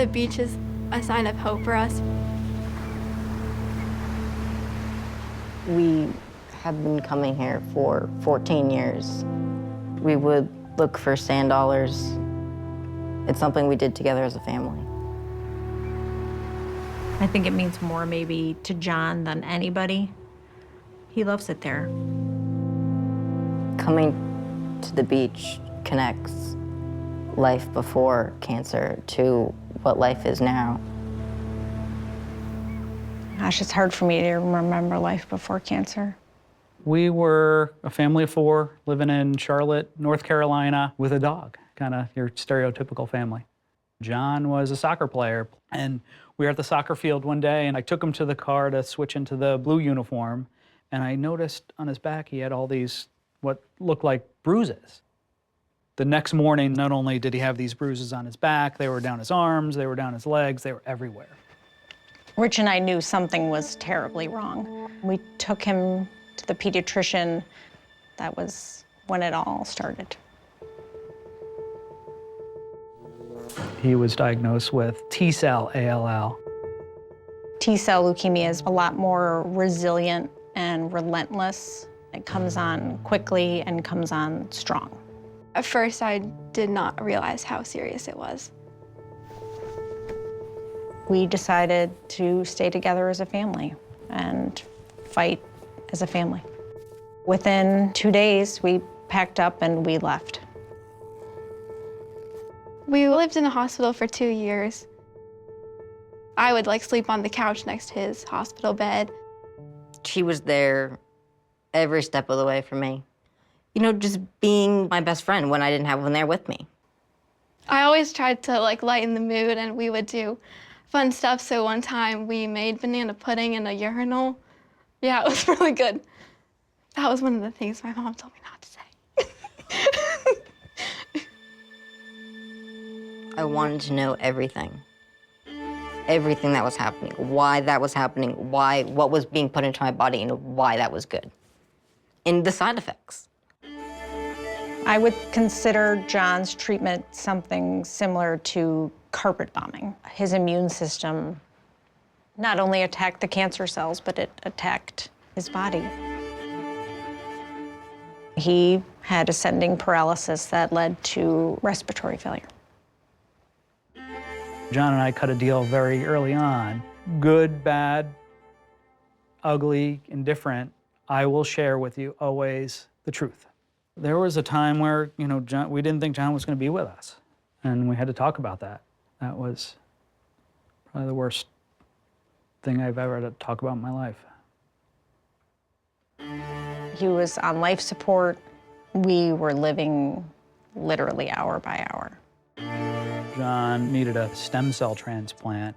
the beach is a sign of hope for us. We have been coming here for 14 years. We would look for sand dollars. It's something we did together as a family. I think it means more maybe to John than anybody. He loves it there. Coming to the beach connects life before cancer to what life is now. Gosh, it's hard for me to remember life before cancer. We were a family of 4 living in Charlotte, North Carolina, with a dog, kind of your stereotypical family. John was a soccer player, and we were at the soccer field one day, and I took him to the car to switch into the blue uniform, and I noticed on his back he had all these what looked like bruises. The next morning, not only did he have these bruises on his back, they were down his arms, they were down his legs, they were everywhere. Rich and I knew something was terribly wrong. We took him to the pediatrician. That was when it all started. He was diagnosed with T-cell ALL. T-cell leukemia is a lot more resilient and relentless. It comes on quickly and comes on strong. At first, I did not realize how serious it was. We decided to stay together as a family and fight as a family. Within 2 days, we packed up and we left. We lived in a hospital for 2 years. I would sleep on the couch next to his hospital bed. She was there every step of the way for me. You know, just being my best friend when I didn't have one there with me. I always tried to lighten the mood, and we would do fun stuff. So one time we made banana pudding in a urinal. Yeah, it was really good. That was one of the things my mom told me not to say. I wanted to know everything. Everything that was happening, why that was happening, what was being put into my body, and why that was good. And the side effects. I would consider John's treatment something similar to carpet bombing. His immune system not only attacked the cancer cells, but it attacked his body. He had ascending paralysis that led to respiratory failure. John and I cut a deal very early on. Good, bad, ugly, indifferent, I will share with you always the truth. There was a time where, we didn't think John was going to be with us, and we had to talk about that. That was probably the worst thing I've ever had to talk about in my life. He was on life support. We were living literally hour by hour. John needed a stem cell transplant.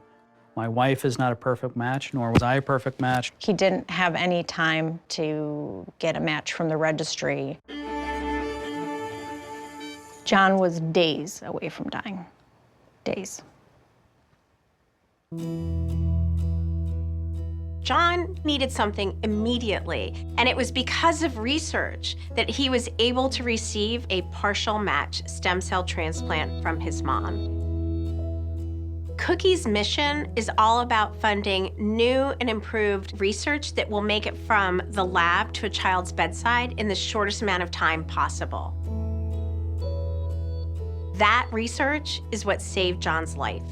My wife is not a perfect match, nor was I a perfect match. He didn't have any time to get a match from the registry. John was days away from dying. Days. John needed something immediately, and it was because of research that he was able to receive a partial match stem cell transplant from his mom. Cookie's mission is all about funding new and improved research that will make it from the lab to a child's bedside in the shortest amount of time possible. That research is what saved John's life.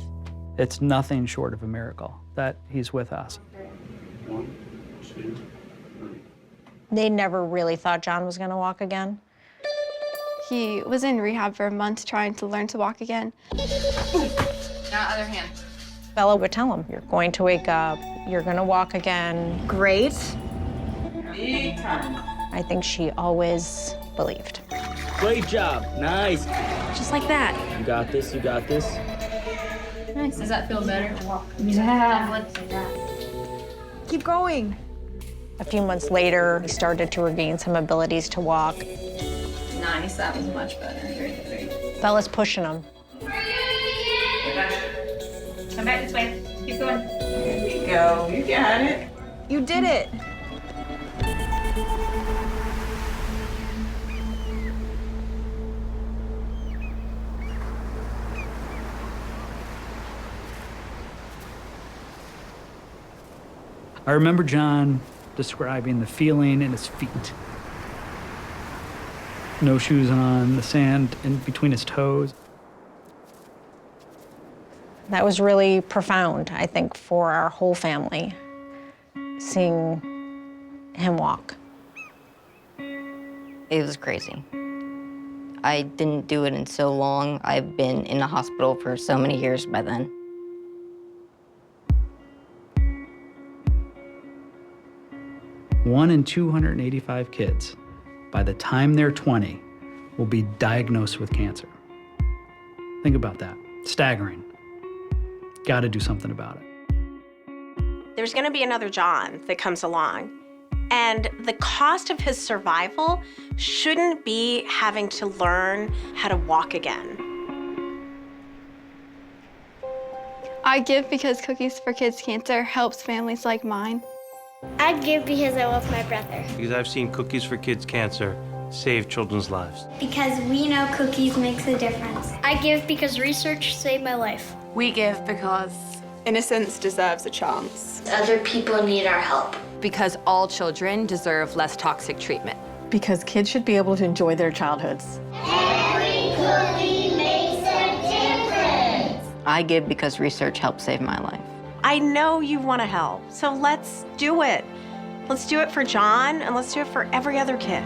It's nothing short of a miracle that he's with us. 1, 2, 3. They never really thought John was going to walk again. He was in rehab for months trying to learn to walk again. Now, other hand. Bella would tell him, you're going to wake up, you're going to walk again. Great. Big time. I think she always believed. Great job. Nice. Just like that. You got this. You got this. Nice. Does that feel better? Yeah. Keep going. A few months later, he started to regain some abilities to walk. Nice. That was much better. Very good. Very good. Bella's pushing him. Come back this way. Keep going. There you go. You got it. You did it. I remember John describing the feeling in his feet. No shoes on, the sand in between his toes. That was really profound, I think, for our whole family, seeing him walk. It was crazy. I didn't do it in so long. I've been in the hospital for so many years by then. One in 285 kids, by the time they're 20, will be diagnosed with cancer. Think about that. Staggering. Got to do something about it. There's going to be another John that comes along. And the cost of his survival shouldn't be having to learn how to walk again. I give because Cookies for Kids Cancer helps families like mine. I'd give because I love my brother. Because I've seen Cookies for Kids Cancer save children's lives. Because we know cookies makes a difference. I give because research saved my life. We give because innocence deserves a chance. Other people need our help. because all children deserve less toxic treatment. Because kids should be able to enjoy their childhoods. Every cookie makes a difference. I give because research helped save my life. I know you want to help, so let's do it. Let's do it for John, and let's do it for every other kid.